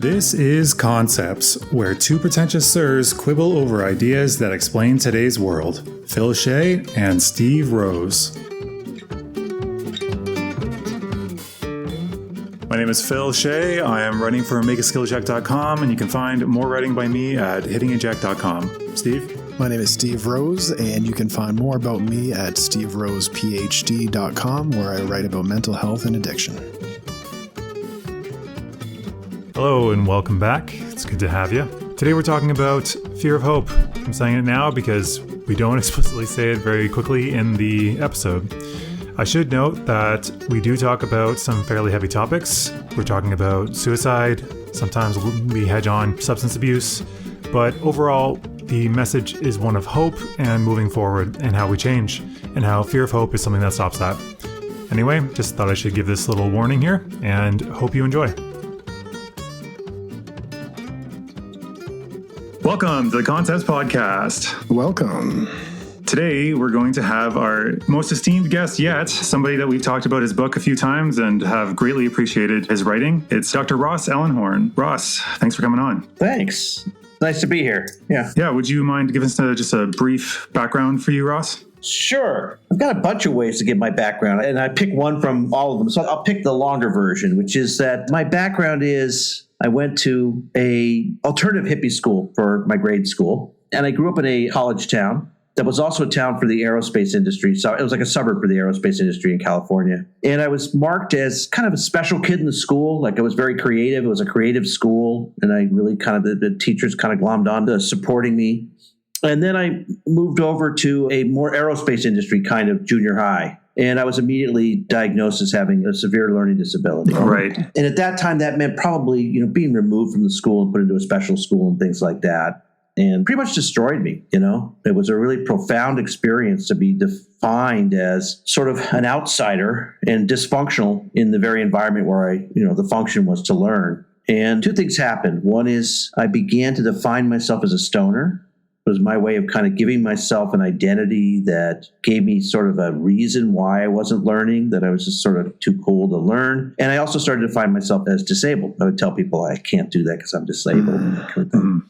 This is Concepts, where two pretentious sirs quibble over ideas that explain today's world. Phil Shea and Steve Rose. My name is Phil Shea. I am writing for makeaskillcheck.com, and you can find more writing by me at hittingeject.com. Steve? My name is Steve Rose, and you can find more about me at steverosephd.com, where I write about mental health and addiction. Hello and welcome back. It's good to have you. Today we're talking about fear of hope. I'm saying it now because we don't explicitly say it very quickly in the episode. I should note that we do talk about some fairly heavy topics. We're talking about suicide, sometimes we hedge on substance abuse, but overall the message is one of hope and moving forward and how we change, and how fear of hope is something that stops that. Anyway, just thought I should give this little warning here and hope you enjoy. Welcome to the Concepts Podcast. Welcome. Today, we're going to have our most esteemed guest yet, somebody that we've talked about his book a few times and have greatly appreciated his writing. It's Dr. Ross Ellenhorn. Ross, thanks for coming on. Thanks. Nice to be here. Yeah, would you mind giving us just a brief background for you, Ross? Sure. I've got a bunch of ways to give my background, and I pick one from all of them. So I'll pick the longer version, which is that my background is I went to a alternative hippie school for my grade school, and I grew up in a college town that was also a town for the aerospace industry. So it was like a suburb for the aerospace industry in California. And I was marked as kind of a special kid in the school. Like I was very creative. It was a creative school, and I really the teachers kind of glommed on to supporting me. And then I moved over to a more aerospace industry kind of junior high. And I was immediately diagnosed as having a severe learning disability. Right. And at that time, that meant probably, being removed from the school and put into a special school and things like that. And pretty much destroyed me, It was a really profound experience to be defined as sort of an outsider and dysfunctional in the very environment where the function was to learn. And two things happened. One is I began to define myself as a stoner. It was my way of kind of giving myself an identity that gave me sort of a reason why I wasn't learning, that I was just sort of too cool to learn. And I also started to define myself as disabled. I would tell people I can't do that because I'm disabled.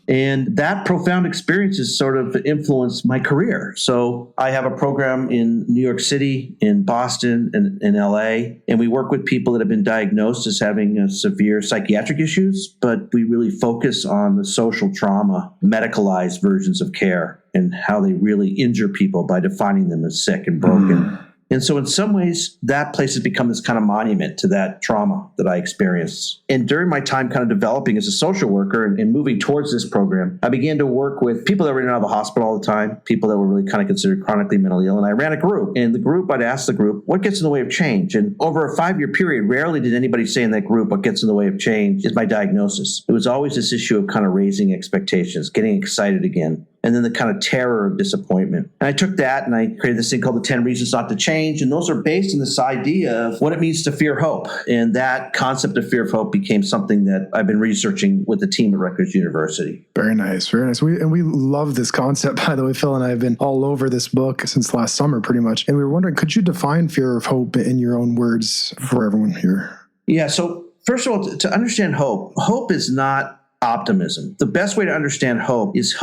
And that profound experience has sort of influenced my career. So I have a program in New York City, in Boston, and in LA, and we work with people that have been diagnosed as having severe psychiatric issues, but we really focus on the social trauma, medicalized versions of care and how they really injure people by defining them as sick and broken. And so in some ways, that place has become this kind of monument to that trauma that I experienced. And during my time kind of developing as a social worker and moving towards this program, I began to work with people that were in and out of the hospital all the time, people that were really kind of considered chronically mentally ill. And I ran a group. And the group, I'd ask the group, what gets in the way of change? And over a 5-year period, rarely did anybody say in that group, what gets in the way of change is my diagnosis. It was always this issue of kind of raising expectations, getting excited again, and then the kind of terror of disappointment. And I took that and I created this thing called the 10 Reasons Not to Change. And those are based on this idea of what it means to fear hope. And that concept of fear of hope became something that I've been researching with the team at Rutgers University. Very nice, very nice. We love this concept, by the way. Phil and I have been all over this book since last summer, pretty much. And we were wondering, could you define fear of hope in your own words for everyone here? Yeah, so first of all, to understand hope is not optimism. The best way to understand hope is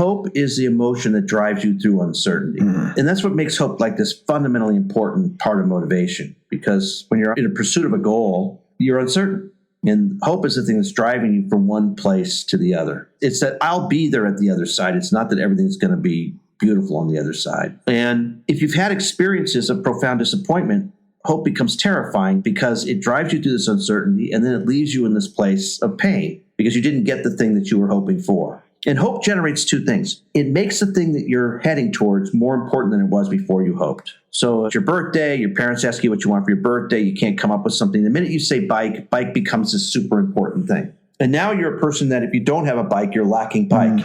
the emotion that drives you through uncertainty. And that's what makes hope like this fundamentally important part of motivation. Because when you're in a pursuit of a goal, you're uncertain. And hope is the thing that's driving you from one place to the other. It's that I'll be there at the other side. It's not that everything's going to be beautiful on the other side. And if you've had experiences of profound disappointment, hope becomes terrifying because it drives you through this uncertainty and then it leaves you in this place of pain because you didn't get the thing that you were hoping for. And hope generates two things. It makes the thing that you're heading towards more important than it was before you hoped. So it's your birthday, your parents ask you what you want for your birthday, you can't come up with something. The minute you say bike becomes a super important thing. And now you're a person that if you don't have a bike, you're lacking bike.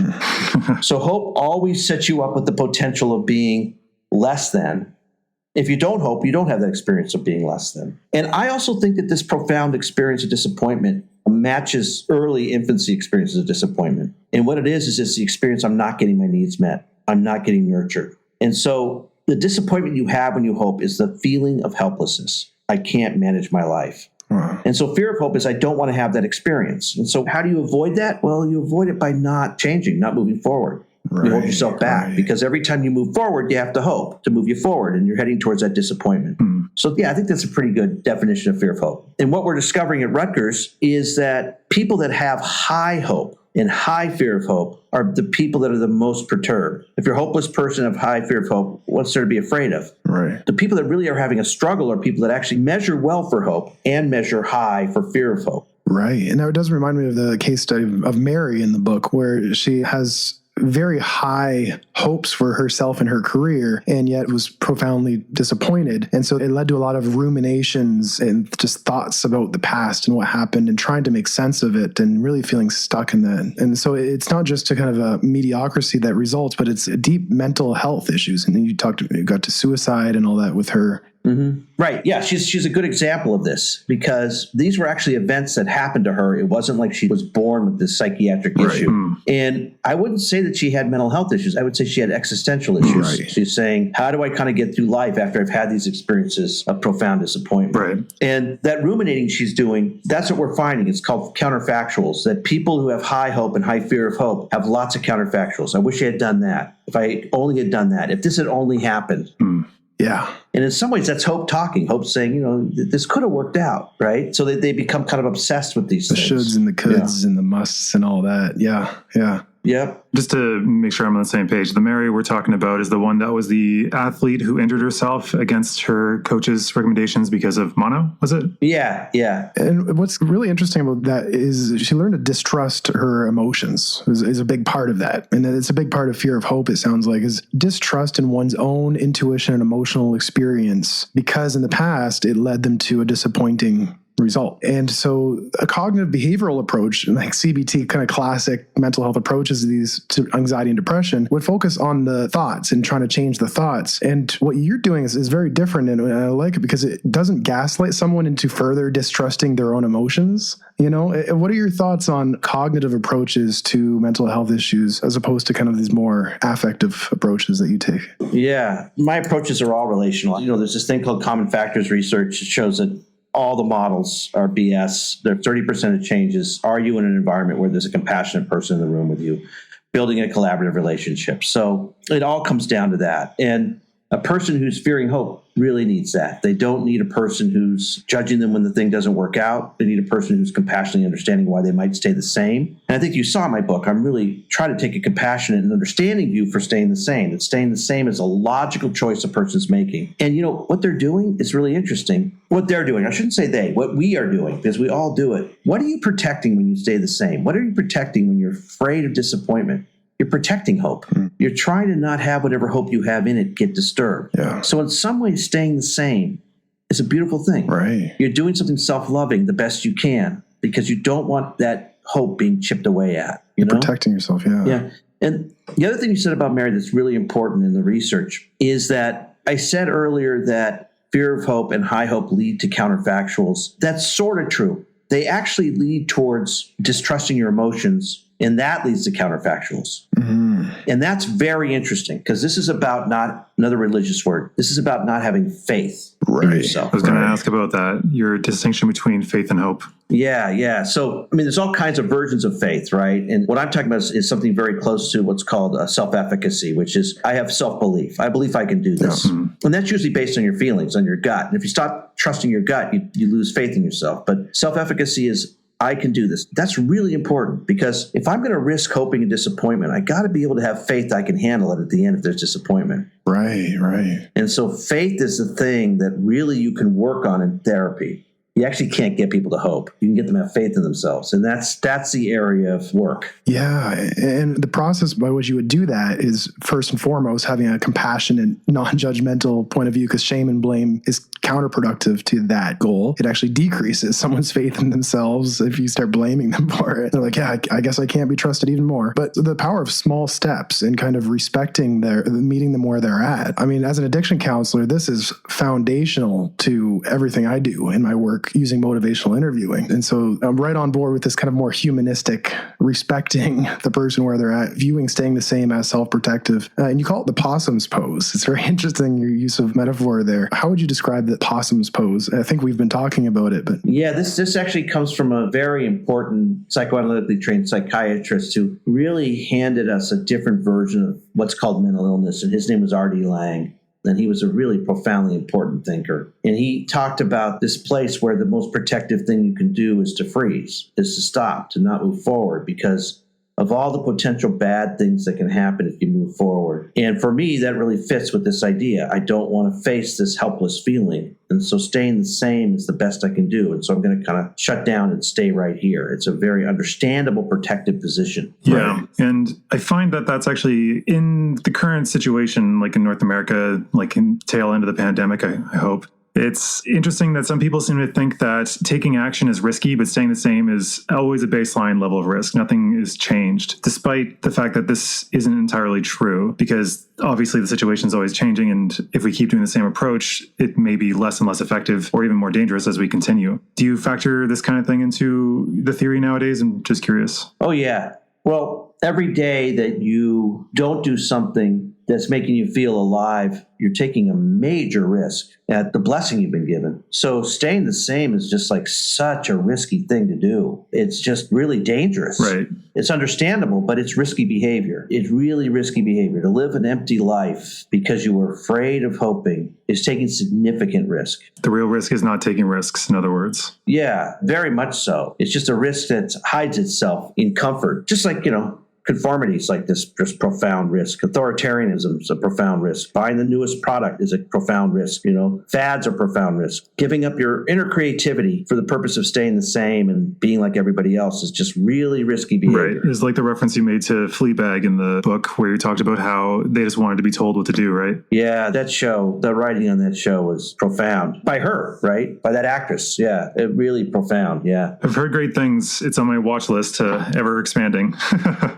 So hope always sets you up with the potential of being less than. If you don't hope, you don't have that experience of being less than. And I also think that this profound experience of disappointment matches early infancy experiences of disappointment. And what it is it's the experience I'm not getting my needs met. I'm not getting nurtured. And so the disappointment you have when you hope is the feeling of helplessness. I can't manage my life. Wow. And so fear of hope is I don't want to have that experience. And so how do you avoid that? Well, you avoid it by not changing, not moving forward. You hold yourself back because every time you move forward, you have to hope to move you forward, and you're heading towards that disappointment. So yeah, I think that's a pretty good definition of fear of hope. And what we're discovering at Rutgers is that people that have high hope and high fear of hope are the people that are the most perturbed. If you're a hopeless person of high fear of hope, what's there to be afraid of? Right. The people that really are having a struggle are people that actually measure well for hope and measure high for fear of hope. Right. And that does remind me of the case study of Mary in the book, where she has very high hopes for herself and her career, and yet was profoundly disappointed. And so it led to a lot of ruminations and just thoughts about the past and what happened and trying to make sense of it and really feeling stuck in that. And so it's not just a kind of a mediocrity that results, but it's deep mental health issues. And then you got to suicide and all that with her. Mm-hmm. Right. Yeah. She's a good example of this because these were actually events that happened to her. It wasn't like she was born with this psychiatric issue. And I wouldn't say that she had mental health issues. I would say she had existential issues. Right. She's saying, how do I kind of get through life after I've had these experiences of profound disappointment? Right. And that ruminating she's doing, that's what we're finding. It's called counterfactuals, that people who have high hope and high fear of hope have lots of counterfactuals. I wish I had done that. If I only had done that. If this had only happened. Yeah. And in some ways, that's hope talking. Hope saying, this could have worked out, right? So they become kind of obsessed with these things. The shoulds and the coulds and the musts and all that. Yeah. Yeah. Yep. Just to make sure I'm on the same page, the Mary we're talking about is the one that was the athlete who injured herself against her coach's recommendations because of mono, was it? Yeah, yeah. And what's really interesting about that is she learned to distrust her emotions is a big part of that. And it's a big part of fear of hope, it sounds like, is distrust in one's own intuition and emotional experience, because in the past it led them to a disappointing result. And so a cognitive behavioral approach, like CBT, kind of classic mental health approaches to anxiety and depression, would focus on the thoughts and trying to change the thoughts. And what you're doing is very different. And I like it because it doesn't gaslight someone into further distrusting their own emotions. What are your thoughts on cognitive approaches to mental health issues as opposed to kind of these more affective approaches that you take? Yeah, my approaches are all relational. There's this thing called common factors research. It shows that all the models are BS. They're 30% of changes. Are you in an environment where there's a compassionate person in the room with you, building a collaborative relationship? So it all comes down to that. And a person who's fearing hope really needs that. They don't need a person who's judging them when the thing doesn't work out. They need a person who's compassionately understanding why they might stay the same. And I think you saw in my book, I'm really trying to take a compassionate and understanding view for staying the same. That staying the same is a logical choice a person's making. And what they're doing is really interesting. What they're doing, I shouldn't say they, what we are doing, because we all do it. What are you protecting when you stay the same? What are you protecting when you're afraid of disappointment? You're protecting hope. You're trying to not have whatever hope you have in it get disturbed. Yeah. So in some ways, staying the same is a beautiful thing. Right. You're doing something self-loving the best you can because you don't want that hope being chipped away at. You're protecting yourself. Yeah. Yeah. And the other thing you said about Mary that's really important in the research is that I said earlier that fear of hope and high hope lead to counterfactuals. That's sort of true. They actually lead towards distrusting your emotions, and that leads to counterfactuals. And that's very interesting because this is about not another religious word. This is about not having faith in yourself. I was going to ask about that, your distinction between faith and hope. Yeah. So, there's all kinds of versions of faith, right? And what I'm talking about is something very close to what's called self-efficacy, which is I have self-belief. I believe I can do this. Yeah. And that's usually based on your feelings, on your gut. And if you stop trusting your gut, you lose faith in yourself. But self-efficacy is I can do this. That's really important because if I'm going to risk hoping and disappointment, I got to be able to have faith I can handle it at the end if there's disappointment. Right. And so faith is the thing that really you can work on in therapy. You actually can't get people to hope. You can get them to have faith in themselves. And that's the area of work. Yeah. And the process by which you would do that is first and foremost having a compassionate, non-judgmental point of view, because shame and blame is counterproductive to that goal. It actually decreases someone's faith in themselves if you start blaming them for it. They're like, yeah, I guess I can't be trusted even more. But the power of small steps and kind of respecting meeting them where they're at. As an addiction counselor, this is foundational to everything I do in my work. work using motivational interviewing. And so I'm right on board with this kind of more humanistic, respecting the person where they're at, viewing staying the same as self-protective. And you call it the possum's pose. It's very interesting, your use of metaphor there. How would you describe the possum's pose? I think we've been talking about it, but... Yeah, this actually comes from a very important psychoanalytically trained psychiatrist who really handed us a different version of what's called mental illness. And his name was R.D. Laing. And he was a really profoundly important thinker. And he talked about this place where the most protective thing you can do is to freeze, is to stop, to not move forward, because of all the potential bad things that can happen if you move forward. And for me, that really fits with this idea. I don't want to face this helpless feeling. And so staying the same is the best I can do. And so I'm going to kind of shut down and stay right here. It's a very understandable protective position. Yeah. Right. And I find that that's actually in the current situation, like in North America, like in tail end of the pandemic, I hope. It's interesting that some people seem to think that taking action is risky, but staying the same is always a baseline level of risk. Nothing is changed, despite the fact that this isn't entirely true, because obviously the situation is always changing. And if we keep doing the same approach, it may be less and less effective or even more dangerous as we continue. Do you factor this kind of thing into the theory nowadays? I'm just curious. Oh, yeah. Well, every day that you don't do something that's making you feel alive, you're taking a major risk at the blessing you've been given. So staying the same is just like such a risky thing to do. It's just really dangerous. Right. It's understandable, but it's risky behavior. It's really risky behavior. To live an empty life because you were afraid of hoping is taking significant risk. The real risk is not taking risks, in other words. Yeah, very much so. It's just a risk that hides itself in comfort. Just like, conformity is like this profound risk. Authoritarianism is a profound risk. Buying the newest product is a profound risk. Fads are profound risk. Giving up your inner creativity for the purpose of staying the same and being like everybody else is just really risky behavior. Right. It's like the reference you made to Fleabag in the book where you talked about how they just wanted to be told what to do, right? Yeah, that show, the writing on that show was profound. By her, right? By that actress. Yeah, it really profound. Yeah. I've heard great things. It's on my watch list, ever expanding.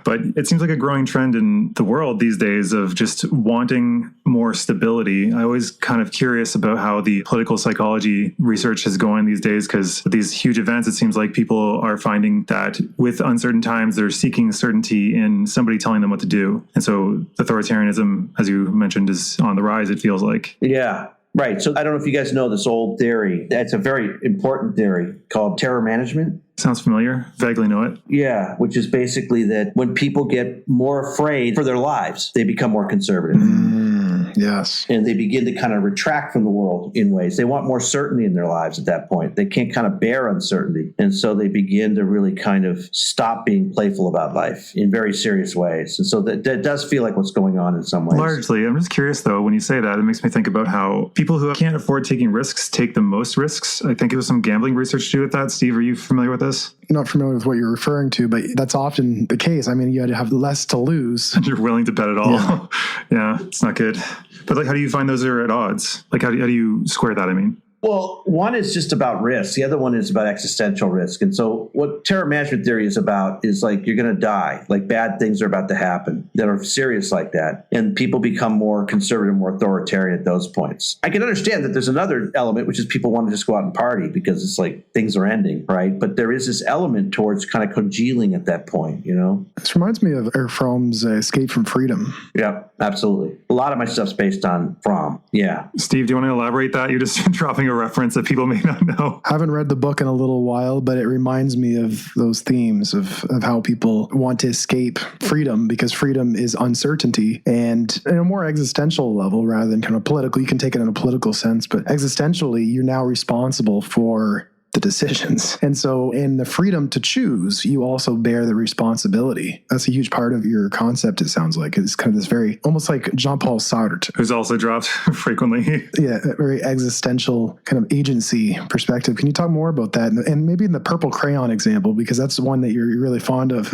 But it seems like a growing trend in the world these days of just wanting more stability. I always kind of curious about how the political psychology research is going these days, because with these huge events, it seems like people are finding that with uncertain times, they're seeking certainty in somebody telling them what to do. And so authoritarianism, as you mentioned, is on the rise, it feels like. Yeah. Right. So I don't know if you guys know this old theory. It's a very important theory called terror management. Sounds familiar. Vaguely know it. Yeah, which is basically that when people get more afraid for their lives, they become more conservative. Yes. And they begin to kind of retract from the world in ways. They want more certainty in their lives at that point. They can't kind of bear uncertainty. And so they begin to really kind of stop being playful about life in very serious ways. And so that does feel like what's going on in some ways. Largely. I'm just curious, though, when you say that, it makes me think about how people who can't afford taking risks take the most risks. I think it was some gambling research to do with that. Steve, are you familiar with this? Not familiar with what you're referring to, but that's often the case. I mean, you had to have less to lose. And you're willing to bet it all. Yeah, yeah, it's not good. But like, how do you find those are at odds? Like, how do you square that? I mean, well, one is just about risk. The other one is about existential risk. And so what terror management theory is about is like you're going to die. Like bad things are about to happen that are serious like that. And people become more conservative, more authoritarian at those points. I can understand that there's another element, which is people want to just go out and party because it's like things are ending, right? But there is this element towards kind of congealing at that point, This reminds me of Fromm's Escape from Freedom. Yeah, absolutely. A lot of my stuff's based on Fromm. Yeah. Steve, do you want to elaborate that? You're just dropping a reference that people may not know. I haven't read the book in a little while, but it reminds me of those themes of how people want to escape freedom because freedom is uncertainty. And in a more existential level rather than kind of political, you can take it in a political sense, but existentially, you're now responsible for the decisions. And so in the freedom to choose, you also bear the responsibility. That's a huge part of your concept, it sounds like. It's kind of this very, almost like Jean-Paul Sartre. Who's also dropped frequently. Yeah, a very existential kind of agency perspective. Can you talk more about that? And maybe in the purple crayon example, because that's the one that you're really fond of.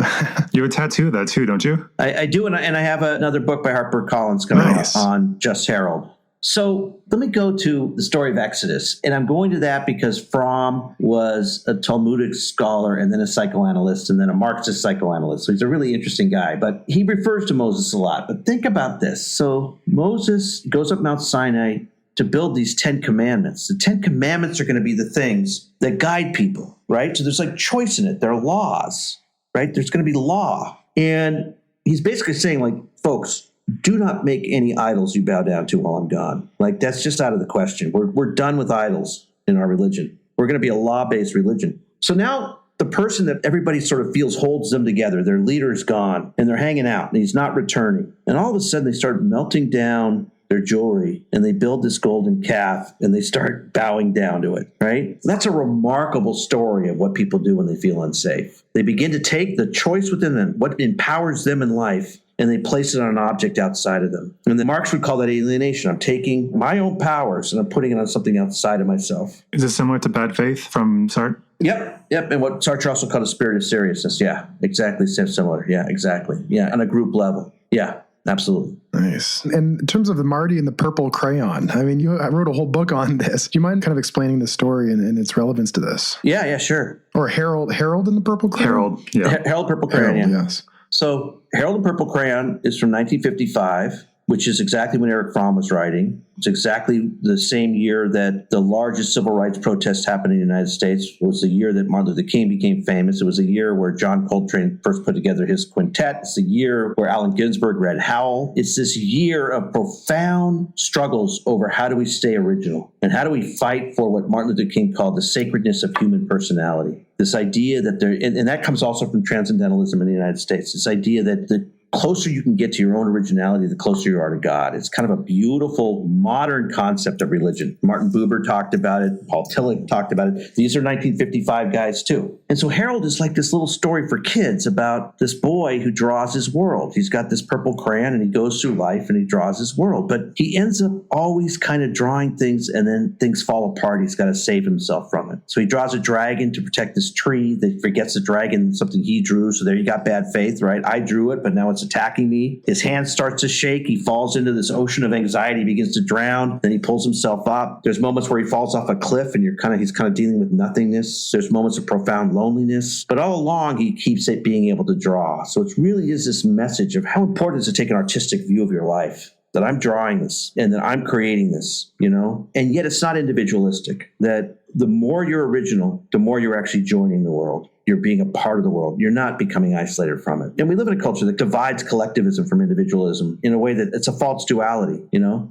You have a tattoo of that too, don't you? I do, and I have another book by HarperCollins coming out on Just Herald. So let me go to the story of Exodus. And I'm going to that because Fromm was a Talmudic scholar and then a psychoanalyst and then a Marxist psychoanalyst. So he's a really interesting guy. But he refers to Moses a lot. But think about this. So Moses goes up Mount Sinai. to build these 10 commandments. The 10 commandments are going to be the things that guide people, right? So there's like choice in it. There are laws, right? There's going to be law. And he's basically saying, like, folks, do not make any idols you bow down to while I'm gone. Like, that's just out of the question. We're done with idols in our religion. We're going to be a law-based religion. So now the person that everybody sort of feels holds them together, their leader's gone, and they're hanging out, and he's not returning. And all of a sudden, they start melting down their jewelry, and they build this golden calf, and they start bowing down to it, right? That's a remarkable story of what people do when they feel unsafe. They begin to take the choice within them, what empowers them in life, and they place it on an object outside of them. And the Marx would call that alienation. I'm taking my own powers, and I'm putting it on something outside of myself. Is this similar to Bad Faith from Sartre? Yep. And what Sartre also called a spirit of seriousness. Yeah, exactly. Similar. Yeah, exactly. Yeah, on a group level. Yeah. Absolutely. Nice. And in terms of the Marty and the purple crayon, I mean, I wrote a whole book on this. Do you mind kind of explaining the story and its relevance to this? Yeah, sure. Or Harold and the purple crayon? Harold, yeah. Harold Purple Crayon, Harold, yeah. Yes. So Harold and Purple Crayon is from 1955, which is exactly when Erich Fromm was writing. It's exactly the same year that the largest civil rights protests happened in the United States. It was the year that Martin Luther King became famous. It was a year where John Coltrane first put together his quintet. It's the year where Allen Ginsberg read Howl. It's this year of profound struggles over how do we stay original and how do we fight for what Martin Luther King called the sacredness of human personality. This idea that and that comes also from transcendentalism in the United States. This idea that the closer you can get to your own originality, the closer you are to God. It's kind of a beautiful modern concept of religion. Martin Buber talked about it. Paul Tillich talked about it. These are 1955 guys too. And so Harold is like this little story for kids about this boy who draws his world. He's got this purple crayon and he goes through life and he draws his world. But he ends up always kind of drawing things and then things fall apart. He's got to save himself from it. So he draws a dragon to protect this tree. They forgets the dragon, something he drew. So there you got bad faith, right? I drew it, but now it's attacking me. His hand starts to shake. He falls into this ocean of anxiety. He begins to drown. Then he pulls himself up. There's moments where he falls off a cliff and he's kind of dealing with nothingness. There's moments of profound loneliness. But all along, he keeps it being able to draw. So it really is this message of how important it is to take an artistic view of your life. That I'm drawing this and that I'm creating this, and yet it's not individualistic. That the more you're original, the more you're actually joining the world. You're being a part of the world. You're not becoming isolated from it. And we live in a culture that divides collectivism from individualism in a way that it's a false duality,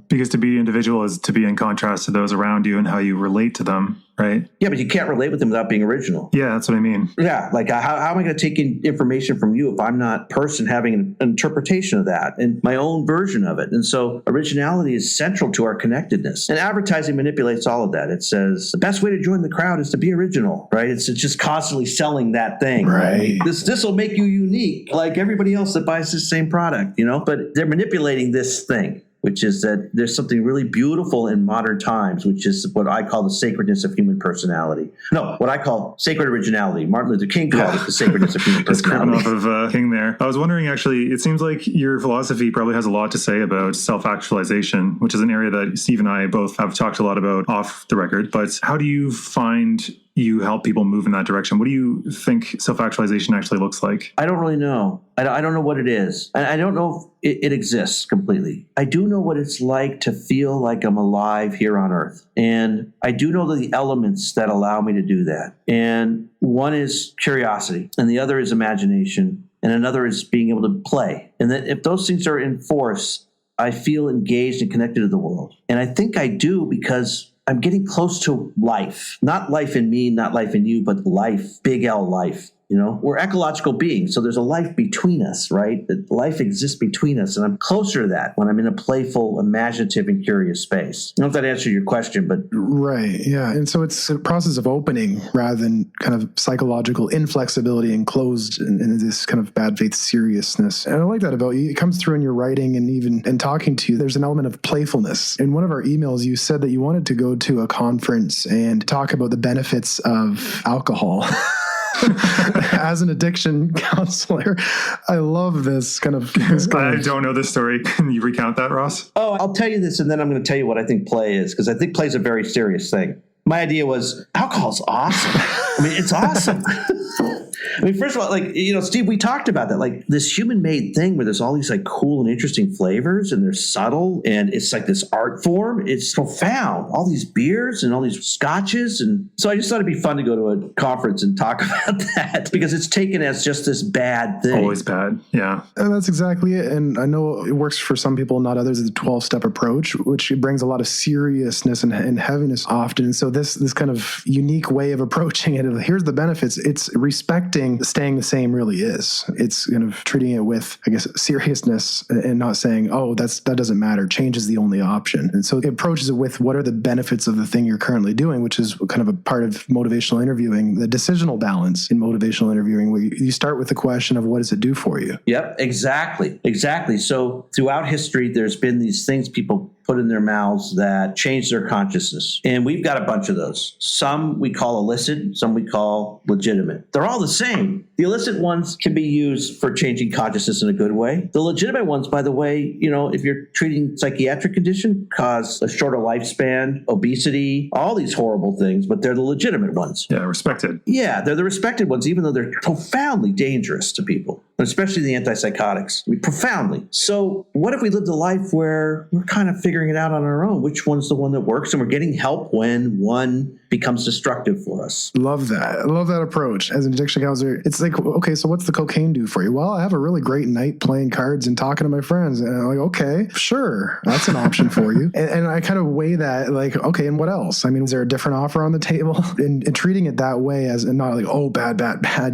Because to be individual is to be in contrast to those around you and how you relate to them, right? Yeah, but you can't relate with them without being original. Yeah, that's what I mean. Yeah, like how am I going to take in information from you if I'm not person having an interpretation of that and my own version of it? And so originality is central to our connectedness. And advertising manipulates all of that. It says the best way to join the crowd is to be original, right? It's just constantly selling that thing. Right. This will make you unique like everybody else that buys this same product, But they're manipulating this thing, which is that there's something really beautiful in modern times, which is what I call the sacredness of human personality. No, what I call sacred originality. Martin Luther King called it the sacredness of human personality. Just coming off of King there. I was wondering, actually, it seems like your philosophy probably has a lot to say about self-actualization, which is an area that Steve and I both have talked a lot about off the record. But how do you find you help people move in that direction? What do you think self-actualization actually looks like? I don't really know. I don't know what it is. I don't know if it exists completely. I do know what it's like to feel like I'm alive here on Earth. And I do know the elements that allow me to do that. And one is curiosity, and the other is imagination, and another is being able to play. And that if those things are in force, I feel engaged and connected to the world. And I think I do because I'm getting close to life. Not life in me, not life in you, but life, big L life. We're ecological beings, so there's a life between us, right? That life exists between us, and I'm closer to that when I'm in a playful, imaginative, and curious space. I don't know if that answered your question, but... Right, yeah. And so it's a process of opening rather than kind of psychological inflexibility and closed in this kind of bad faith seriousness. And I like that about you. It comes through in your writing and even in talking to you. There's an element of playfulness. In one of our emails, you said that you wanted to go to a conference and talk about the benefits of alcohol. As an addiction counselor, I love this kind of... I don't know this story. Can you recount that, Ross? Oh, I'll tell you this, and then I'm going to tell you what I think play is, because I think play is a very serious thing. My idea was, alcohol's awesome. I mean, it's awesome. I mean, first of all, like, Steve, we talked about that, like this human-made thing where there's all these like cool and interesting flavors and they're subtle and it's like this art form. It's profound. All these beers and all these scotches. And so I just thought it'd be fun to go to a conference and talk about that because it's taken as just this bad thing. Always bad. Yeah. And that's exactly it. And I know it works for some people, not others. It's a 12-step approach, which brings a lot of seriousness and heaviness often. And so this kind of unique way of approaching it, here's the benefits. It's respecting staying the same really is. It's kind of treating it with, I guess, seriousness and not saying, oh, that doesn't matter. Change is the only option. And so it approaches it with what are the benefits of the thing you're currently doing, which is kind of a part of motivational interviewing, the decisional balance in motivational interviewing, where you start with the question of what does it do for you? Yep, exactly. So throughout history, there's been these things people put in their mouths that change their consciousness. And we've got a bunch of those. Some we call illicit, some we call legitimate. They're all the same. The illicit ones can be used for changing consciousness in a good way. The legitimate ones, by the way, if you're treating psychiatric condition, cause a shorter lifespan, obesity, all these horrible things, but they're the legitimate ones. Yeah, respected. Yeah, they're the respected ones, even though they're profoundly dangerous to people, especially the antipsychotics. Profoundly. So what if we lived a life where we're kind of figuring it out on our own, which one's the one that works, and we're getting help when one becomes destructive for us? Love that. I love that approach. As an addiction counselor, it's like, okay, so what's the cocaine do for you? Well, I have a really great night playing cards and talking to my friends. And I'm like, okay, sure, that's an option for you. And I kind of weigh that like, okay, and what else? I mean, is there a different offer on the table? And treating it that way as and not like, oh, bad,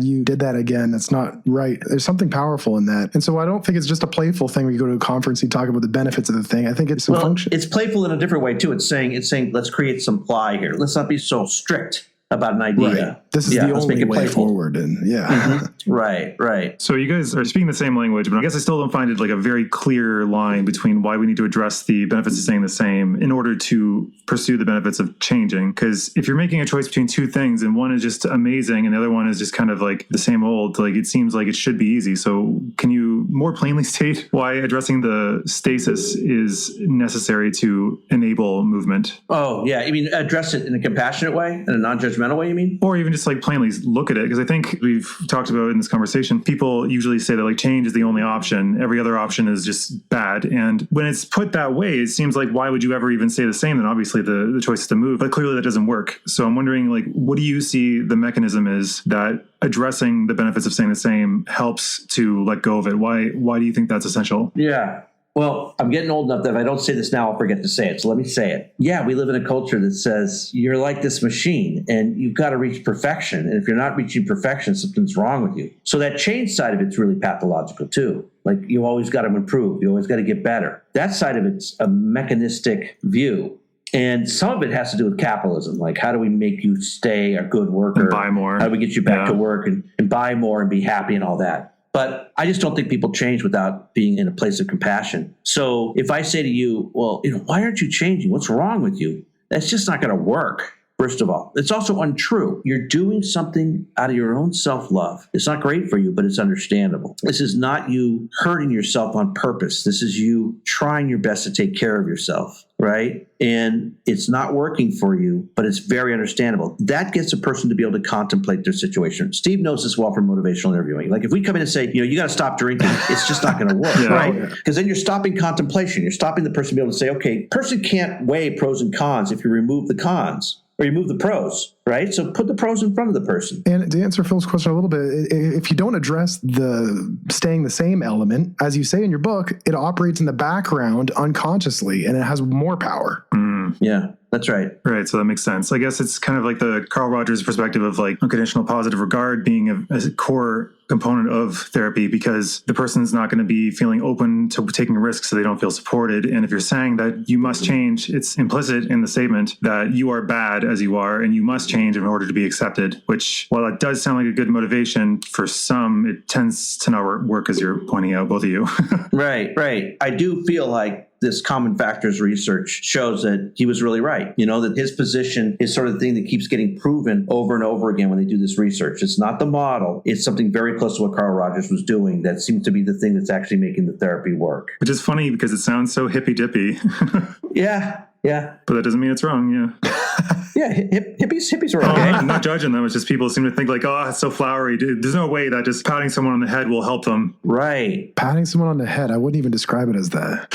you did that again. That's not right. There's something powerful in that. And so I don't think it's just a playful thing where you go to a conference, you talk about the benefits of the thing. I think it's some function. It's playful in a different way too. It's saying, let's create some ply here. Let's not be so strict about an idea. Right. This is the only way forward. And Mm-hmm. Right. So you guys are speaking the same language, but I guess I still don't find it like a very clear line between why we need to address the benefits of staying the same in order to pursue the benefits of changing. Because if you're making a choice between two things and one is just amazing and the other one is just kind of like the same old, like it seems like it should be easy. So can you more plainly state why addressing the stasis is necessary to enable movement? Oh, yeah. You mean address it in a compassionate way, in a non-judgmental way, you mean? Or even just like plainly look at it. Because I think we've talked about in this conversation, people usually say that like change is the only option. Every other option is just bad. And when it's put that way, it seems like, why would you ever even say the same? Then obviously the choice is to move, but clearly that doesn't work. So I'm wondering, like, what do you see the mechanism is that addressing the benefits of staying the same helps to let go of it? Why do you think that's essential? Yeah. Well, I'm getting old enough that if I don't say this now, I'll forget to say it. So let me say it. Yeah, we live in a culture that says you're like this machine and you've got to reach perfection. And if you're not reaching perfection, something's wrong with you. So that change side of it's really pathological too. Like you always got to improve. You always got to get better. That side of it's a mechanistic view. And some of it has to do with capitalism. Like, how do we make you stay a good worker? And buy more. How do we get you back to work and buy more and be happy and all that? But I just don't think people change without being in a place of compassion. So if I say to you, well, why aren't you changing? What's wrong with you? That's just not going to work. First of all, it's also untrue. You're doing something out of your own self-love. It's not great for you, but it's understandable. This is not you hurting yourself on purpose. This is you trying your best to take care of yourself, right? And it's not working for you, but it's very understandable. That gets a person to be able to contemplate their situation. Steve knows this well from motivational interviewing. Like if we come in and say, you got to stop drinking, it's just not going to work, right? Because then you're stopping contemplation. You're stopping the person to be able to say, okay, person can't weigh pros and cons if you remove the cons. Or you move the pros, right? So put the pros in front of the person. And to answer Phil's question a little bit, if you don't address the staying the same element, as you say in your book, it operates in the background unconsciously and it has more power. Yeah, that's right. Right. So that makes sense. I guess it's kind of like the Carl Rogers perspective of like unconditional positive regard being a core component of therapy, because the person's not going to be feeling open to taking risks so they don't feel supported. And if you're saying that you must change, it's implicit in the statement that you are bad as you are and you must change in order to be accepted, which, while it does sound like a good motivation for some, it tends to not work, as you're pointing out, both of you. Right. I do feel like this common factors research shows that he was really right. That his position is sort of the thing that keeps getting proven over and over again when they do this research. It's not the model. It's something very close to what Carl Rogers was doing that seems to be the thing that's actually making the therapy work. Which is funny because it sounds so hippy-dippy. Yeah. Yeah. But that doesn't mean it's wrong, yeah. Yeah, hippies are Oh, okay. I'm not judging them. It's just people seem to think like, oh, it's so flowery. There's no way that just patting someone on the head will help them. Right. Patting someone on the head, I wouldn't even describe it as that.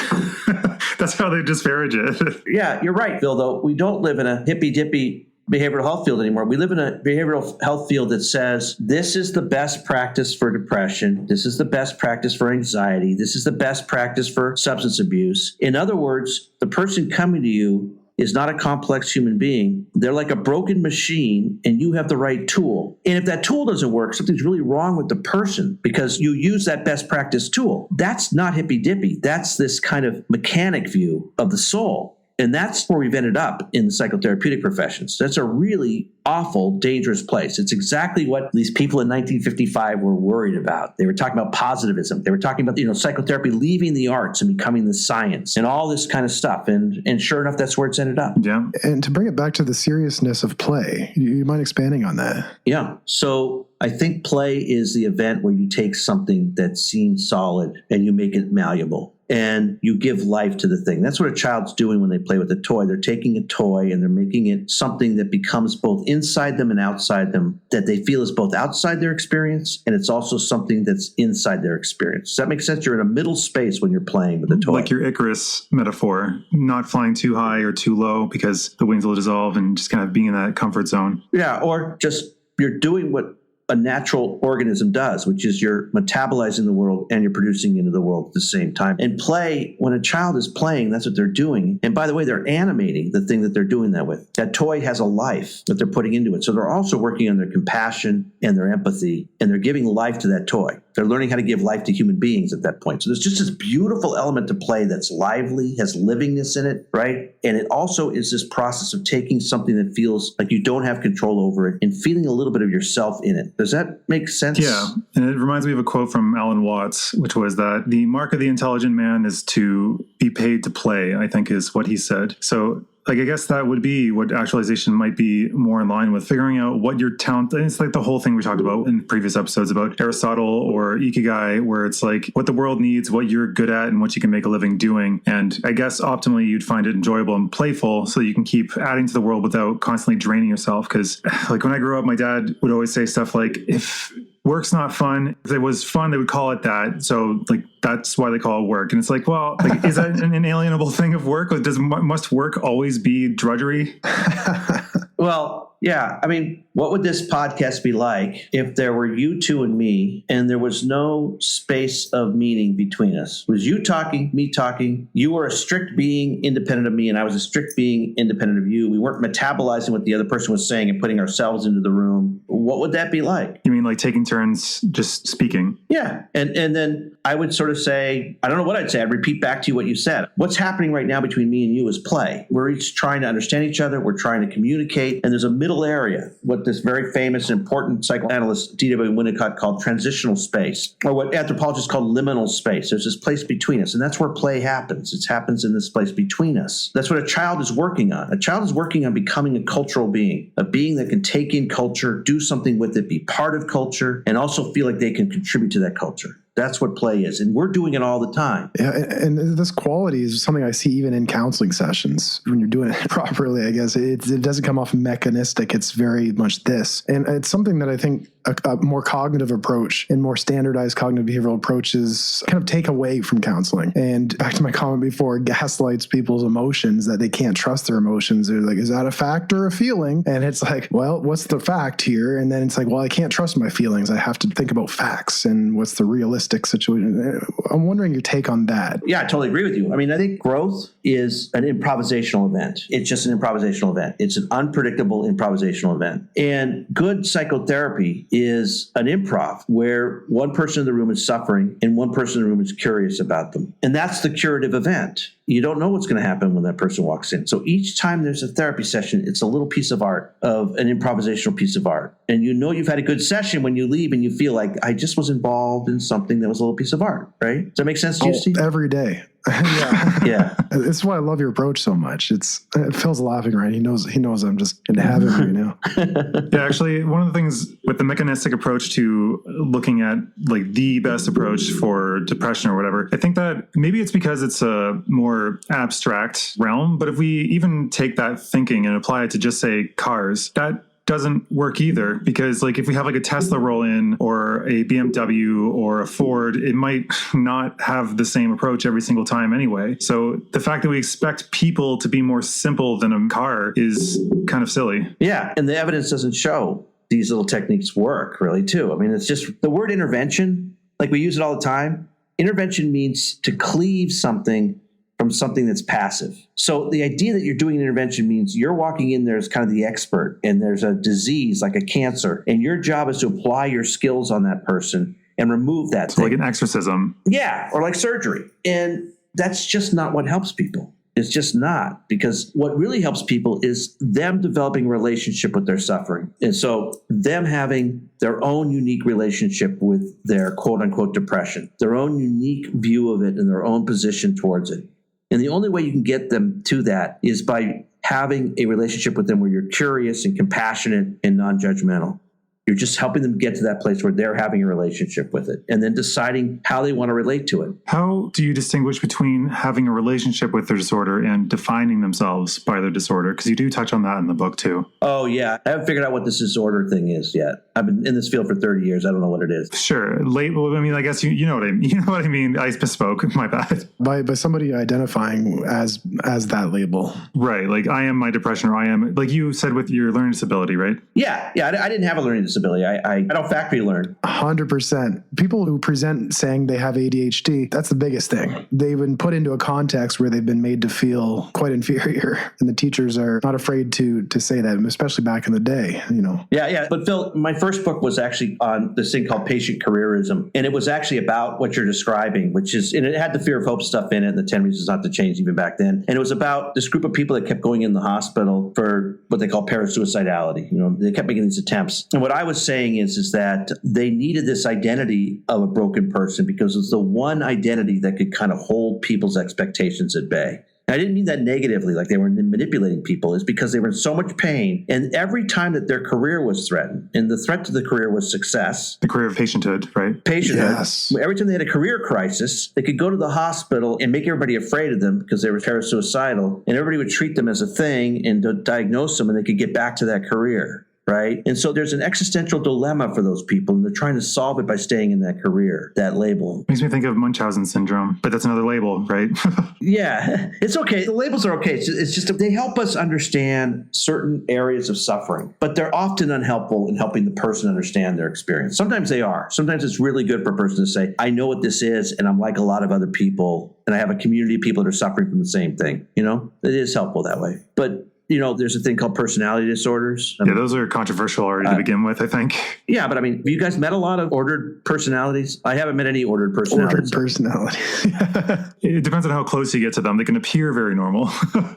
That's how they disparage it. Yeah, you're right, Phil, though. We don't live in a hippy-dippy behavioral health field anymore. We live in a behavioral health field that says this is the best practice for depression. This is the best practice for anxiety. This is the best practice for substance abuse. In other words, the person coming to you is not a complex human being. They're like a broken machine, and you have the right tool. And if that tool doesn't work, something's really wrong with the person because you use that best practice tool. That's not hippy-dippy. That's this kind of mechanic view of the soul. And that's where we've ended up in the psychotherapeutic professions. That's a really awful, dangerous place. It's exactly what these people in 1955 were worried about. They were talking about positivism. They were talking about, psychotherapy leaving the arts and becoming the science and all this kind of stuff. And sure enough, that's where it's ended up. Yeah. And to bring it back to the seriousness of play, you mind expanding on that? Yeah. So I think play is the event where you take something that seems solid and you make it malleable. And you give life to the thing. That's what a child's doing when they play with a toy. They're taking a toy and they're making it something that becomes both inside them and outside them, that they feel is both outside their experience and it's also something that's inside their experience. Does that make sense? You're in a middle space when you're playing with a toy. Like your Icarus metaphor, not flying too high or too low because the wings will dissolve and just kind of being in that comfort zone. Yeah, or just you're doing what a natural organism does, which is you're metabolizing the world and you're producing into the world at the same time. And play, when a child is playing, that's what they're doing. And by the way, they're animating the thing that they're doing that with. That toy has a life that they're putting into it. So they're also working on their compassion and their empathy, and they're giving life to that toy. They're learning how to give life to human beings at that point. So there's just this beautiful element to play that's lively, has livingness in it, right? And it also is this process of taking something that feels like you don't have control over it and feeling a little bit of yourself in it. Does that make sense? Yeah. And it reminds me of a quote from Alan Watts, which was that the mark of the intelligent man is to be paid to play, I think is what he said. So I guess that would be what actualization might be more in line with, figuring out what your talent. And it's like the whole thing we talked about in previous episodes about Aristotle or Ikigai, where it's like what the world needs, what you're good at, and what you can make a living doing. And I guess optimally you'd find it enjoyable and playful so you can keep adding to the world without constantly draining yourself. Because like when I grew up, my dad would always say stuff like, if work's not fun, if it was fun, they would call it that. So like that's why they call it work. And it's like, well, like, is that an inalienable thing of work? Must work always be drudgery? Well, yeah. I mean, what would this podcast be like if there were you two and me and there was no space of meaning between us? It was you talking, me talking. You were a strict being independent of me and I was a strict being independent of you. We weren't metabolizing what the other person was saying and putting ourselves into the room. What would that be like? You mean like taking turns just speaking? Yeah. And then I would sort of say, I don't know what I'd say. I'd repeat back to you what you said. What's happening right now between me and you is play. We're each trying to understand each other. We're trying to communicate. And there's a middle area, what this very famous, important psychoanalyst D.W. Winnicott called transitional space, or what anthropologists call liminal space. There's this place between us. And that's where play happens. It happens in this place between us. That's what a child is working on. A child is working on becoming a cultural being, a being that can take in culture, do something with it, be part of culture, and also feel like they can contribute to that culture. That's what play is. And we're doing it all the time. Yeah, and this quality is something I see even in counseling sessions. When you're doing it properly, I guess, it doesn't come off mechanistic. It's very much this. And it's something that I think a more cognitive approach and more standardized cognitive behavioral approaches kind of take away from counseling. And back to my comment before, gaslights people's emotions, that they can't trust their emotions. They're like, is that a fact or a feeling? And it's like, well, what's the fact here? And then it's like, well, I can't trust my feelings. I have to think about facts and what's the realistic situation. I'm wondering your take on that. Yeah, I totally agree with you. I mean, I think growth is an improvisational event. It's just an improvisational event. It's an unpredictable improvisational event. And good psychotherapy is an improv where one person in the room is suffering and one person in the room is curious about them. And that's the curative event. You don't know what's going to happen when that person walks in. So each time there's a therapy session, it's a little piece of art, of an improvisational piece of art. And you know you've had a good session when you leave and you feel like, I just was involved in something something that was a little piece of art, right? Does that make sense to you, Steve? Every day. Yeah. Yeah. It's why I love your approach so much. Phil's laughing, right? He knows I'm just in heaven right now. Yeah, actually, one of the things with the mechanistic approach to looking at like the best approach for depression or whatever, I think that maybe it's because it's a more abstract realm. But if we even take that thinking and apply it to just say cars, that doesn't work either, because like if we have like a Tesla roll in or a BMW or a Ford, it might not have the same approach every single time anyway. So the fact that we expect people to be more simple than a car is kind of silly. Yeah. And the evidence doesn't show these little techniques work really too. I mean, it's just the word intervention, like we use it all the time. Intervention means to cleave something from something that's passive. So the idea that you're doing an intervention means you're walking in there as kind of the expert, and there's a disease like a cancer, and your job is to apply your skills on that person and remove that thing. Like an exorcism. Yeah, or like surgery. And that's just not what helps people. It's just not, because what really helps people is them developing a relationship with their suffering. And so them having their own unique relationship with their quote unquote depression, their own unique view of it and their own position towards it. And the only way you can get them to that is by having a relationship with them where you're curious and compassionate and non-judgmental. You're just helping them get to that place where they're having a relationship with it and then deciding how they want to relate to it. How do you distinguish between having a relationship with their disorder and defining themselves by their disorder? Because you do touch on that in the book too. Oh, yeah. I haven't figured out what this disorder thing is yet. I've been in this field for 30 years. I don't know what it is. Sure. Well, I mean, I guess you know what I mean. You know what I mean? I misspoke. My bad. By somebody identifying as that label. Right. Like I am my depression, or I am, like you said with your learning disability, right? Yeah. I didn't have a learning disability. I don't factory learn. 100%. People who present saying they have ADHD, that's the biggest thing. They've been put into a context where they've been made to feel quite inferior. And the teachers are not afraid to say that, especially back in the day, you know. Yeah. But Phil, my first book was actually on this thing called patient careerism. And it was actually about what you're describing, which is, and it had the fear of hope stuff in it and the 10 reasons not to change even back then. And it was about this group of people that kept going in the hospital for what they call parasuicidality. You know, they kept making these attempts. And what I was saying is that they needed this identity of a broken person because it's the one identity that could kind of hold people's expectations at bay. I didn't mean that negatively, like they were manipulating people. It's because they were in so much pain. And every time that their career was threatened, and the threat to the career was success. The career of patienthood, right? Patienthood. Yes. Every time they had a career crisis, they could go to the hospital and make everybody afraid of them because they were parasuicidal. And everybody would treat them as a thing and diagnose them, and they could get back to that career. Right. And so there's an existential dilemma for those people, and they're trying to solve it by staying in that career, that label. Makes me think of Munchausen syndrome, but that's another label, right? Yeah, it's okay. The labels are okay. It's just they help us understand certain areas of suffering, but they're often unhelpful in helping the person understand their experience. Sometimes they are. Sometimes it's really good for a person to say, I know what this is, and I'm like a lot of other people, and I have a community of people that are suffering from the same thing. You know, it is helpful that way. But you know, there's a thing called personality disorders. Yeah, those are controversial already to begin with, I think. Yeah, but I mean, have you guys met a lot of ordered personalities? I haven't met any ordered personalities. Ordered personality. It depends on how close you get to them. They can appear very normal.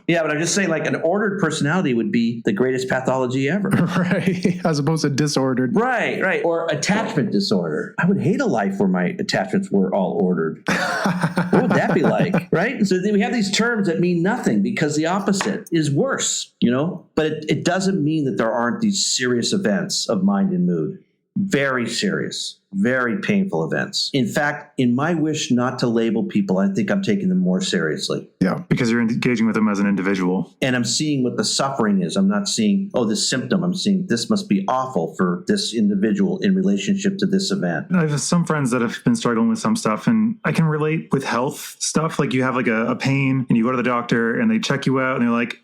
Yeah, but I'm just saying, like, an ordered personality would be the greatest pathology ever. Right. As opposed to disordered. Right. Or attachment disorder. I would hate a life where my attachments were all ordered. What would that be like? Right? So we have these terms that mean nothing because the opposite is worse. You know, but it doesn't mean that there aren't these serious events of mind and mood. Very serious, very painful events. In fact, in my wish not to label people, I think I'm taking them more seriously. Yeah. Because you're engaging with them as an individual. And I'm seeing what the suffering is. I'm not seeing, this symptom. I'm seeing this must be awful for this individual in relationship to this event. I have some friends that have been struggling with some stuff, and I can relate with health stuff. Like you have like a pain and you go to the doctor and they check you out and they're like,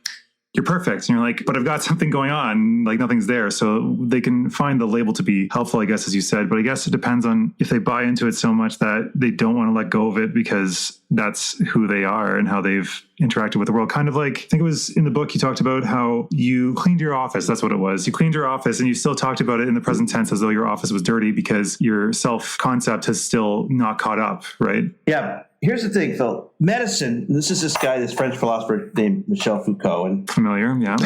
you're perfect. And you're like, but I've got something going on, like nothing's there. So they can find the label to be helpful, I guess, as you said. But I guess it depends on if they buy into it so much that they don't want to let go of it because that's who they are and how they've interacted with the world. Kind of like, I think it was in the book, you talked about how you cleaned your office. That's what it was. You cleaned your office and you still talked about it in the present tense as though your office was dirty because your self-concept has still not caught up, right? Yeah. Here's the thing, Phil. Medicine, and this is this guy, this French philosopher named Michel Foucault. And Familiar, yeah.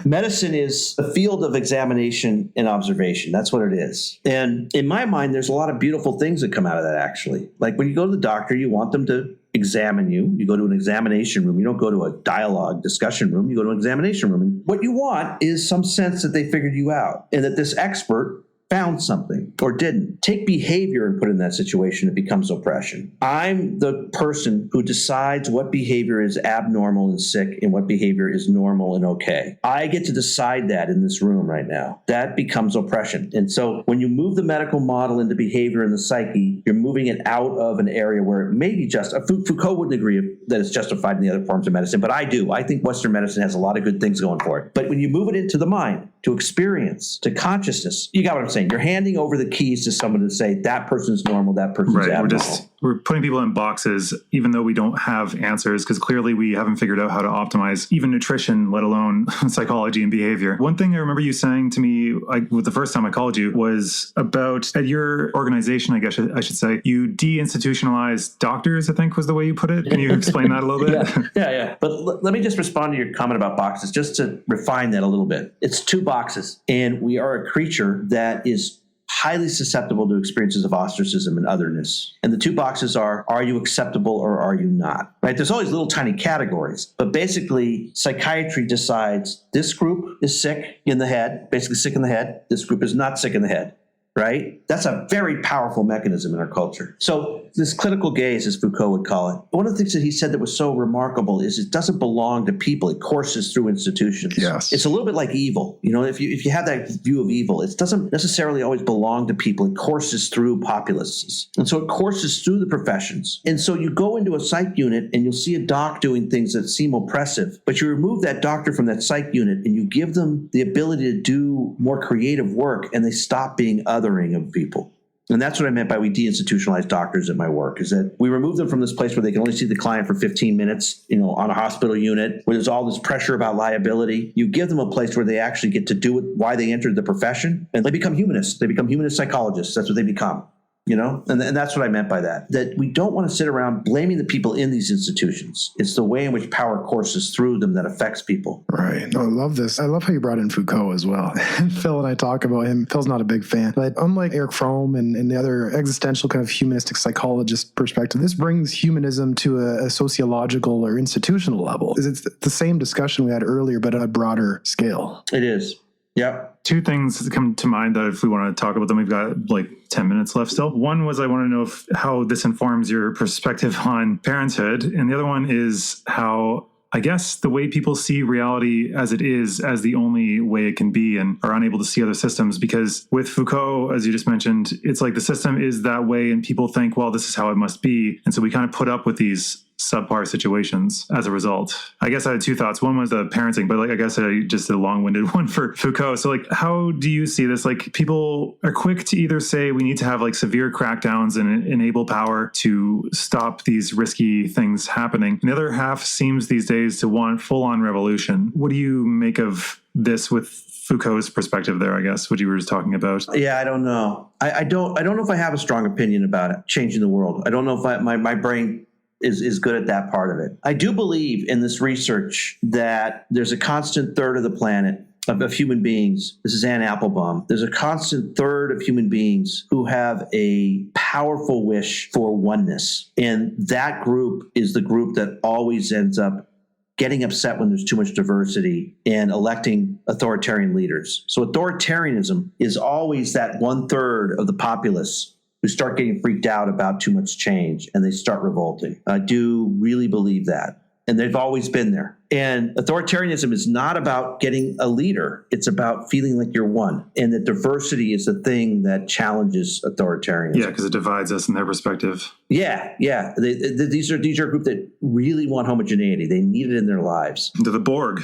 medicine is a field of examination and observation. That's what it is. And in my mind, there's a lot of beautiful things that come out of that, actually. Like when you go to the doctor, you want them to examine you. You go to an examination room. You don't go to a dialogue discussion room. You go to an examination room. And what you want is some sense that they figured you out and that this expert found something or didn't. Take behavior and put it in that situation, it becomes oppression. I'm the person who decides what behavior is abnormal and sick and what behavior is normal and okay. I get to decide that in this room right now. That becomes oppression. And so when you move the medical model into behavior in the psyche, you're moving it out of an area where it may be just, Foucault wouldn't agree that it's justified in the other forms of medicine, but I do. I think Western medicine has a lot of good things going for it. But when you move it into the mind, to experience, to consciousness, you got what I'm saying. You're handing over the keys to someone to say that person's normal, that person's abnormal. We're putting people in boxes, even though we don't have answers, because clearly we haven't figured out how to optimize even nutrition, let alone psychology and behavior. One thing I remember you saying to me, with the first time I called you, was about at your organization, I guess I should say, you deinstitutionalized doctors, I think was the way you put it. Can you explain that a little bit? Yeah. But let me just respond to your comment about boxes, just to refine that a little bit. It's 2 boxes, and we are a creature that is highly susceptible to experiences of ostracism and otherness. And the 2 boxes are you acceptable or are you not? Right? There's always little tiny categories, but basically psychiatry decides this group is sick in the head, basically sick in the head. This group is not sick in the head. Right? That's a very powerful mechanism in our culture. So this clinical gaze, as Foucault would call it, one of the things that he said that was so remarkable is it doesn't belong to people. It courses through institutions. Yes. It's a little bit like evil. You know, if you have that view of evil, it doesn't necessarily always belong to people. It courses through populaces. And so it courses through the professions. And so you go into a psych unit and you'll see a doc doing things that seem oppressive, but you remove that doctor from that psych unit and you give them the ability to do more creative work, and they stop being othering of people. And that's what I meant by we deinstitutionalize doctors at my work, is that we remove them from this place where they can only see the client for 15 minutes, on a hospital unit, where there's all this pressure about liability. You give them a place where they actually get to do it, why they entered the profession, and they become humanists. They become humanist psychologists. That's what they become. And that's what I meant by that we don't want to sit around blaming the people in these institutions. It's the way in which power courses through them that affects people. Right. No, I love this. I love how you brought in Foucault as well. Phil and I talk about him. Phil's not a big fan, but unlike Eric Fromm and the other existential kind of humanistic psychologist perspective, this brings humanism to a sociological or institutional level. It's the same discussion we had earlier, but on a broader scale. It is. Yep. 2 things that come to mind that if we want to talk about them, we've got like 10 minutes left still. One was I want to know how this informs your perspective on parenthood. And the other one is how, I guess, the way people see reality as it is as the only way it can be and are unable to see other systems. Because with Foucault, as you just mentioned, it's like the system is that way and people think, well, this is how it must be. And so we kind of put up with these subpar situations as a result. I guess I had 2 thoughts. One was the parenting, but I guess I just did a long-winded one for Foucault. So how do you see this? People are quick to either say we need to have severe crackdowns and enable power to stop these risky things happening. And the other half seems these days to want full-on revolution. What do you make of this with Foucault's perspective there, I guess, what you were just talking about? Yeah, I don't know. I don't know if I have a strong opinion about it, changing the world. I don't know if my brain is good at that part of it. I do believe in this research that there's a constant third of the planet of human beings. This is Anne Applebaum. There's a constant third of human beings who have a powerful wish for oneness. And that group is the group that always ends up getting upset when there's too much diversity and electing authoritarian leaders. So authoritarianism is always that 1/3 of the populace who start getting freaked out about too much change and they start revolting. I do really believe that. And they've always been there. And authoritarianism is not about getting a leader. It's about feeling like you're one. And that diversity is the thing that challenges authoritarianism. Yeah, because it divides us in their perspective. Yeah. These are a group that really want homogeneity. They need it in their lives. To the Borg.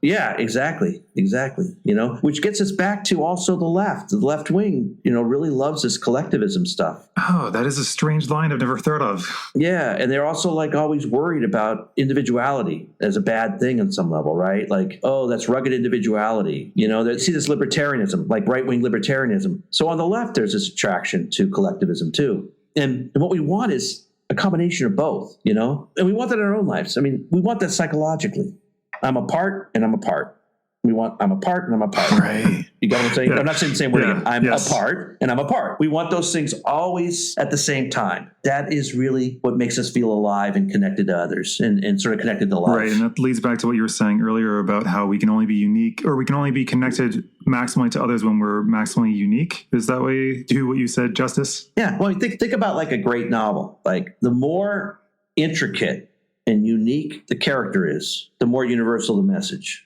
Yeah, exactly. Which gets us back to also the left. The left wing, really loves this collectivism stuff. Oh, that is a strange line I've never thought of. Yeah, and they're also always worried about individuality as a bad thing on some level, right? That's rugged individuality. They see this libertarianism, right-wing libertarianism. So on the left, there's this attraction to collectivism too. And what we want is a a combination of both, and we want that in our own lives. I mean, we want that psychologically. I'm apart and I'm apart. I'm apart and I'm apart. Right. You got what I'm saying? Yeah. I'm not saying the same word again. I'm Yes. apart and I'm apart. We want those things always at the same time. That is really what makes us feel alive and connected to others and sort of connected to life. Right. And that leads back to what you were saying earlier about how we can only be unique, or we can only be connected maximally to others when we're maximally unique. Is that way do what you said, Justice? Yeah. Well, think about like a great novel. Like the more intricate and unique the character is, the more universal the message.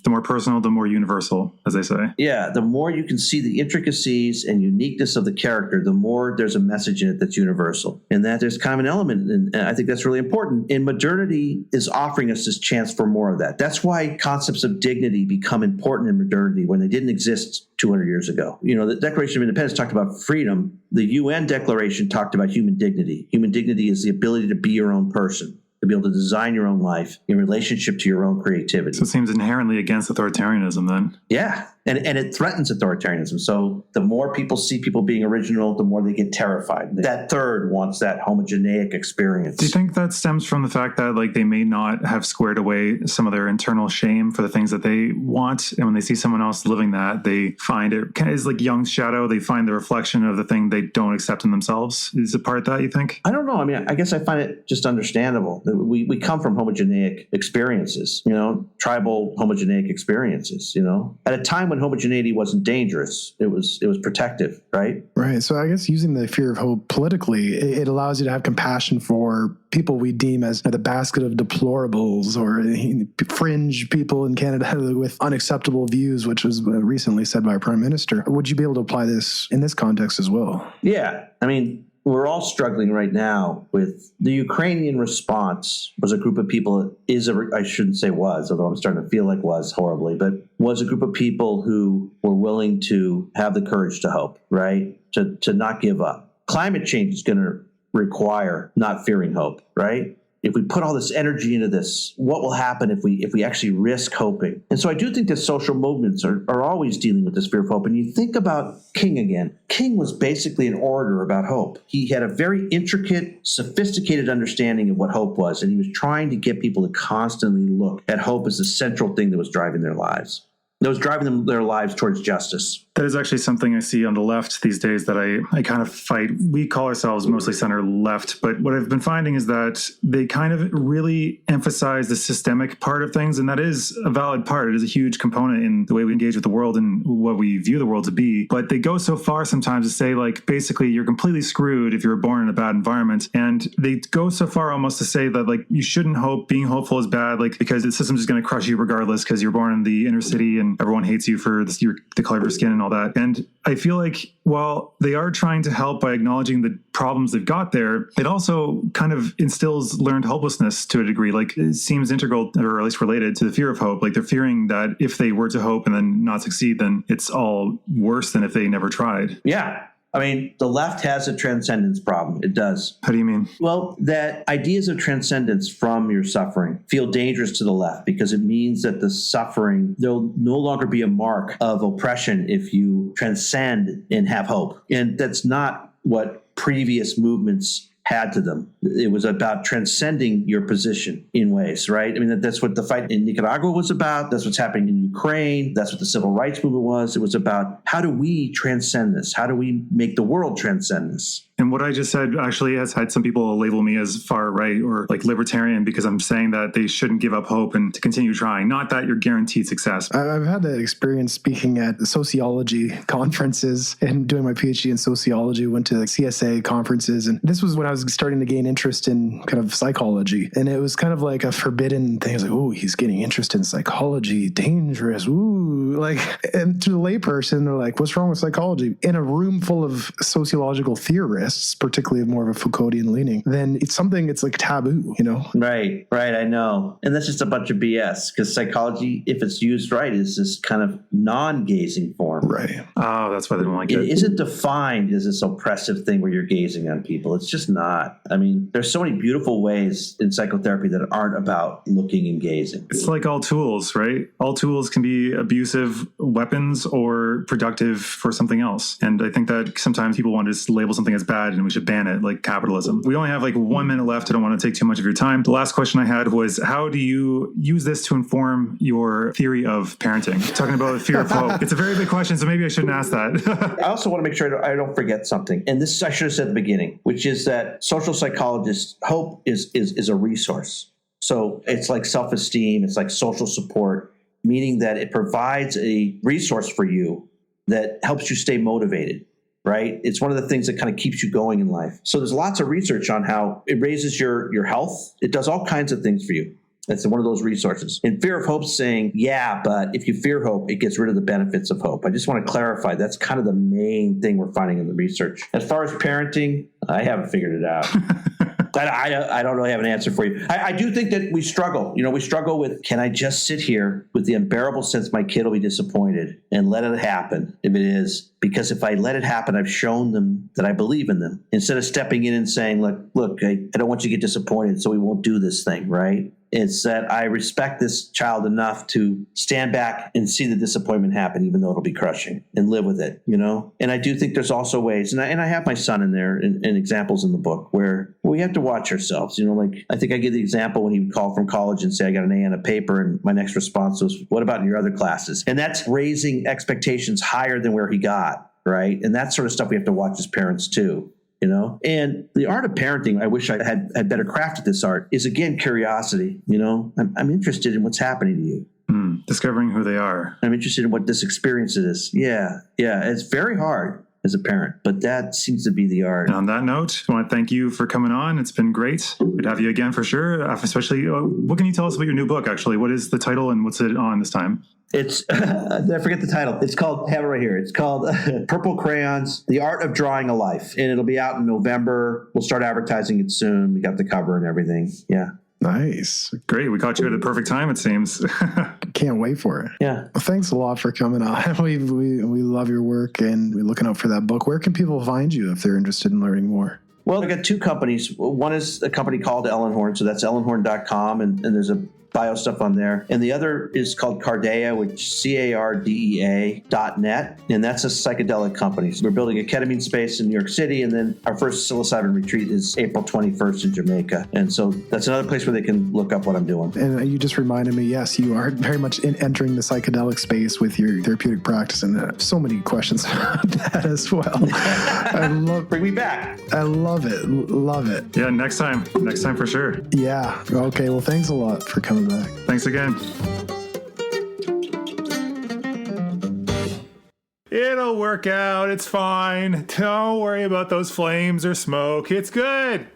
The more personal, the more universal, as they say. Yeah, the more you can see the intricacies and uniqueness of the character, the more there's a message in it that's universal. And that there's kind of an element, and I think that's really important. And modernity is offering us this chance for more of that. That's why concepts of dignity become important in modernity when they didn't exist 200 years ago. The Declaration of Independence talked about freedom. The UN Declaration talked about human dignity. Human dignity is the ability to be your own person, to be able to design your own life in relationship to your own creativity. So it seems inherently against authoritarianism then. Yeah. And it threatens authoritarianism. So the more people see people being original, the more they get terrified. That third wants that homogeneic experience. Do you think that stems from the fact that like they may not have squared away some of their internal shame for the things that they want, and when they see someone else living that, they find it kind of is like Jung's shadow. They find the reflection of the thing they don't accept in themselves. Is it part of that, you think? I don't know. I mean, I guess I find it just understandable that we come from homogeneic experiences, tribal homogeneic experiences, at a time when homogeneity wasn't dangerous, it was protective, right? Right. So I guess using the fear of hope politically, it allows you to have compassion for people we deem as the basket of deplorables or fringe people in Canada with unacceptable views, which was recently said by our Prime Minister. Would you be able to apply this in this context as well? Yeah. I mean, we're all struggling right now with the Ukrainian response. Was a group of people, I shouldn't say was, although I'm starting to feel like was horribly, but was a group of people who were willing to have the courage to hope, right? To not give up. Climate change is going to require not fearing hope, right? If we put all this energy into this, what will happen if we actually risk hoping? And so I do think that social movements are always dealing with this fear of hope. And you think about King again. King was basically an orator about hope. He had a very intricate, sophisticated understanding of what hope was. And he was trying to get people to constantly look at hope as the central thing that was driving their lives. That was driving their lives towards justice. That is actually something I see on the left these days that I kind of fight. We call ourselves mostly center left, but what I've been finding is that they kind of really emphasize the systemic part of things, and that is a valid part. It is a huge component in the way we engage with the world and what we view the world to be. But they go so far sometimes to say, like, basically you're completely screwed if you're born in a bad environment. And they go so far almost to say that, like, you shouldn't hope, being hopeful is bad, like, because the system's just going to crush you regardless because you're born in the inner city and everyone hates you for the color of your skin and all that. And I feel like while they are trying to help by acknowledging the problems they've got there, it also kind of instills learned hopelessness to a degree. Like, it seems integral, or at least related to the fear of hope. Like, they're fearing that if they were to hope and then not succeed, then it's all worse than if they never tried. Yeah. I mean, the left has a transcendence problem. It does. How do you mean? Well, that ideas of transcendence from your suffering feel dangerous to the left because it means that the suffering, there'll no longer be a mark of oppression if you transcend and have hope. And that's not what previous movements had to them. It was about transcending your position in ways, right? I mean, that's what the fight in Nicaragua was about. That's what's happening in Ukraine. That's what the civil rights movement was. It was about, how do we transcend this? How do we make the world transcend this? And what I just said actually has had some people label me as far right or like libertarian because I'm saying that they shouldn't give up hope and to continue trying. Not that you're guaranteed success. I've had that experience speaking at sociology conferences and doing my PhD in sociology, went to CSA conferences. And this was when I was starting to gain interest in kind of psychology. And it was kind of like a forbidden thing. I was like, oh, he's getting interested in psychology, dangerous. Ooh, like, and to the layperson, they're like, what's wrong with psychology? In a room full of sociological theorists, particularly more of a Foucauldian leaning, then it's something, it's like taboo, you know? Right, I know. And that's just a bunch of BS because psychology, if it's used right, is this kind of non-gazing form. Right. Oh, that's why they don't like It it. isn't defined as this oppressive thing where you're gazing on people. It's just not. I mean, there's so many beautiful ways in psychotherapy that aren't about looking and gazing. It's like all tools, right? All tools can be abusive weapons or productive for something else. And I think that sometimes people want to just label something as bad and we should ban it, like capitalism. We only have like 1 minute left. I don't want to take too much of your time. The last question I had was, how do you use this to inform your theory of parenting? Talking about fear of hope. It's a very big question, so maybe I shouldn't ask that. I also want to make sure I don't forget something. And this I should have said at the beginning, which is that social psychologists, hope is a resource. So it's like self-esteem, it's like social support, meaning that it provides a resource for you that helps you stay motivated, right? It's one of the things that kind of keeps you going in life. So there's lots of research on how it raises your health. It does all kinds of things for you. That's one of those resources. And fear of hope saying, yeah, but if you fear hope, it gets rid of the benefits of hope. I just want to clarify that's kind of the main thing we're finding in the research. As far as parenting, I haven't figured it out. I don't really have an answer for you. I do think that we struggle. We struggle with, can I just sit here with the unbearable sense my kid will be disappointed and let it happen if it is? Because if I let it happen, I've shown them that I believe in them. Instead of stepping in and saying, look, I don't want you to get disappointed, so we won't do this thing, right? It's that I respect this child enough to stand back and see the disappointment happen, even though it'll be crushing, and live with it, And I do think there's also ways, and I have my son in there and examples in the book where we have to watch ourselves. Like I think I give the example when he would call from college and say, I got an A on a paper, and my next response was, what about in your other classes? And that's raising expectations higher than where he got, right? And that sort of stuff we have to watch as parents too. And the art of parenting, I wish I had better crafted this art, is again, curiosity. I'm interested in what's happening to you. Discovering who they are. I'm interested in what this experience is. Yeah. It's very hard as a parent, but that seems to be the art. And on that note, I want to thank you for coming on. It's been great. We'd have you again for sure. Especially, what can you tell us about your new book, actually? What is the title and what's it on this time? It's, I forget the title. It's called, have it right here. It's called Purple Crayons, The Art of Drawing a Life. And it'll be out in November. We'll start advertising it soon. We got the cover and everything. Yeah. Nice. Great. We caught you at the perfect time, it seems. Can't wait for it. Yeah. Well, thanks a lot for coming on. We love your work and we're looking out for that book. Where can people find you if they're interested in learning more? Well, I got two companies. One is a company called Ellenhorn. So that's ellenhorn.com. And there's a bio stuff on there. And the other is called Cardea, which CARDEA.net. And that's a psychedelic company. So we're building a ketamine space in New York City. And then our first psilocybin retreat is April 21st in Jamaica. And so that's another place where they can look up what I'm doing. And you just reminded me, yes, you are very much entering the psychedelic space with your therapeutic practice. And so many questions about that as well. Bring me back. I love it. Love it. Yeah, next time for sure. Yeah. Okay. Well, thanks a lot for coming back. Thanks again. It'll work out. It's fine. Don't worry about those flames or smoke. It's good.